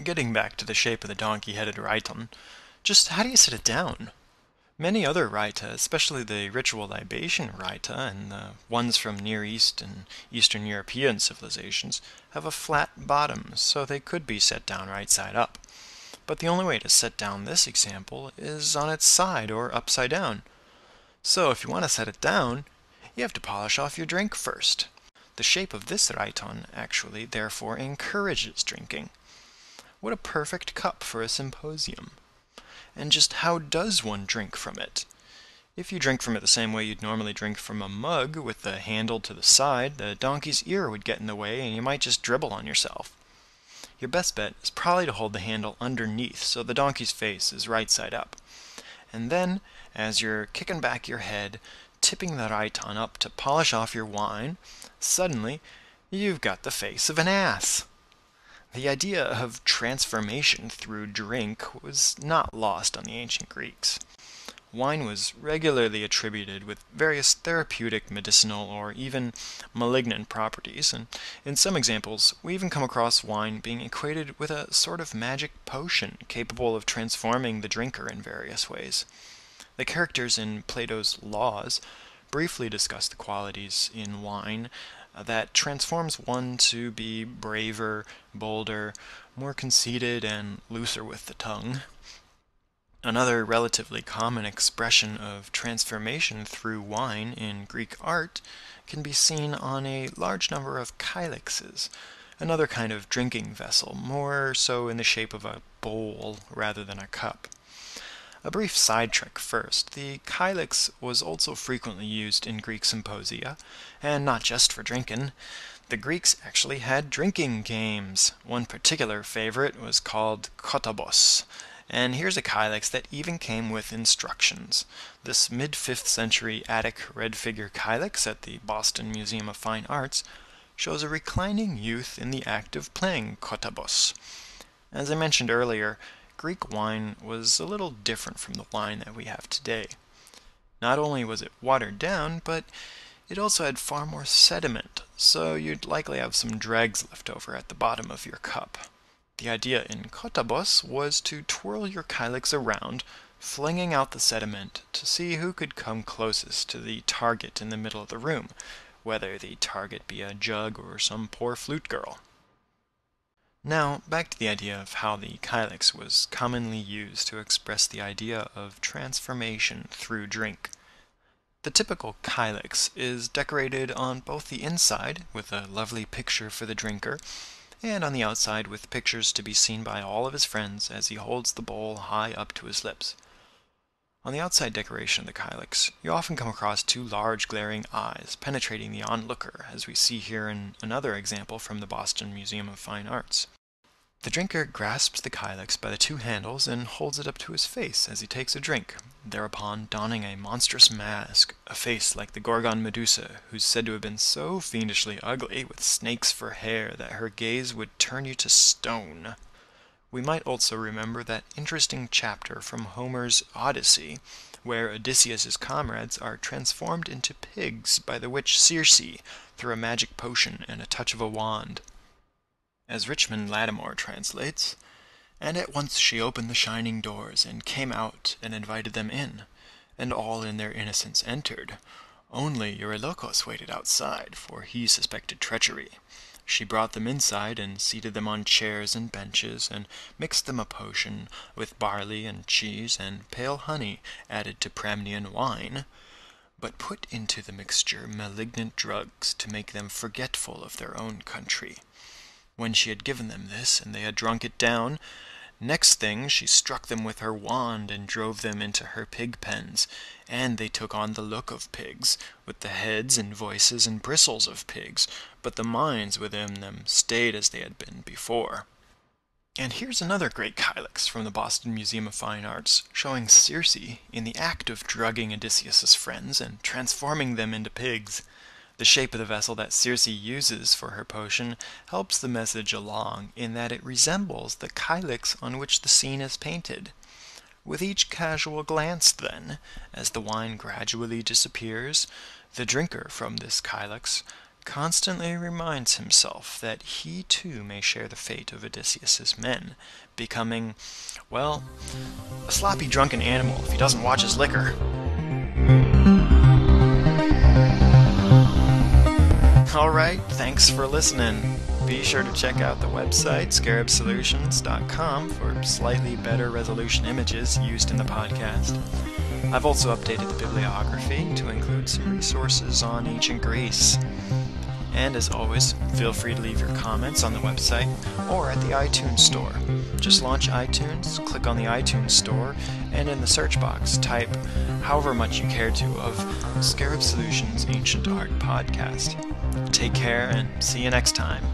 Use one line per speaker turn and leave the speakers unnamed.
Getting back to the shape of the donkey-headed Rhyton, just how do you set it down? Many other Rhyta, especially the ritual libation Rhyta and the ones from Near East and Eastern European civilizations, have a flat bottom, so they could be set down right side up. But the only way to set down this example is on its side or upside down. So if you want to set it down, you have to polish off your drink first. The shape of this Rhyton actually, therefore, encourages drinking. What a perfect cup for a symposium! And just how does one drink from it? If you drink from it the same way you'd normally drink from a mug, with the handle to the side, the donkey's ear would get in the way and you might just dribble on yourself. Your best bet is probably to hold the handle underneath so the donkey's face is right side up. And then, as you're kicking back your head, tipping the Rhyton up to polish off your wine, suddenly you've got the face of an ass. The idea of transformation through drink was not lost on the ancient Greeks. Wine was regularly attributed with various therapeutic, medicinal, or even malignant properties, and in some examples, we even come across wine being equated with a sort of magic potion capable of transforming the drinker in various ways. The characters in Plato's Laws briefly discuss the qualities in wine that transforms one to be braver, bolder, more conceited, and looser with the tongue. Another relatively common expression of transformation through wine in Greek art can be seen on a large number of kylixes, another kind of drinking vessel, more so in the shape of a bowl rather than a cup. A brief sidetrack first. The kylix was also frequently used in Greek symposia, and not just for drinking. The Greeks actually had drinking games. One particular favorite was called kotabos. And here's a kylix that even came with instructions. This mid-5th century Attic red figure kylix at the Boston Museum of Fine Arts shows a reclining youth in the act of playing kotabos. As I mentioned earlier, Greek wine was a little different from the wine that we have today. Not only was it watered down, but it also had far more sediment, so you'd likely have some dregs left over at the bottom of your cup. The idea in kotabos was to twirl your kylix around, flinging out the sediment to see who could come closest to the target in the middle of the room, whether the target be a jug or some poor flute girl. Now, back to the idea of how the kylix was commonly used to express the idea of transformation through drink. The typical kylix is decorated on both the inside with a lovely picture for the drinker, and on the outside with pictures to be seen by all of his friends as he holds the bowl high up to his lips. On the outside decoration of the kylix, you often come across two large glaring eyes penetrating the onlooker, as we see here in another example from the Boston Museum of Fine Arts. The drinker grasps the kylix by the two handles and holds it up to his face as he takes a drink, thereupon donning a monstrous mask, a face like the Gorgon Medusa, who's said to have been so fiendishly ugly with snakes for hair that her gaze would turn you to stone. We might also remember that interesting chapter from Homer's Odyssey, where Odysseus's comrades are transformed into pigs by the witch Circe through a magic potion and a touch of a wand. As Richmond Lattimore translates, "And at once she opened the shining doors, and came out, and invited them in, and all in their innocence entered. Only Eurylochus waited outside, for he suspected treachery. She brought them inside, and seated them on chairs and benches, and mixed them a potion, with barley and cheese, and pale honey, added to Pramnian wine, but put into the mixture malignant drugs, to make them forgetful of their own country. When she had given them this, and they had drunk it down, next thing she struck them with her wand, and drove them into her pig pens, and they took on the look of pigs, with the heads and voices and bristles of pigs, but the minds within them stayed as they had been before." And here's another great kylix from the Boston Museum of Fine Arts, showing Circe in the act of drugging Odysseus's friends and transforming them into pigs. The shape of the vessel that Circe uses for her potion helps the message along in that it resembles the kylix on which the scene is painted. With each casual glance, then, as the wine gradually disappears, the drinker from this kylix constantly reminds himself that he too may share the fate of Odysseus's men, becoming, well, a sloppy drunken animal if he doesn't watch his liquor. Alright, thanks for listening. Be sure to check out the website scarabsolutions.com for slightly better resolution images used in the podcast. I've also updated the bibliography to include some resources on ancient Greece. And as always, feel free to leave your comments on the website or at the iTunes store. Just launch iTunes, click on the iTunes store, and in the search box type however much you care to of Scarab Solutions Ancient Art Podcast. Take care and see you next time.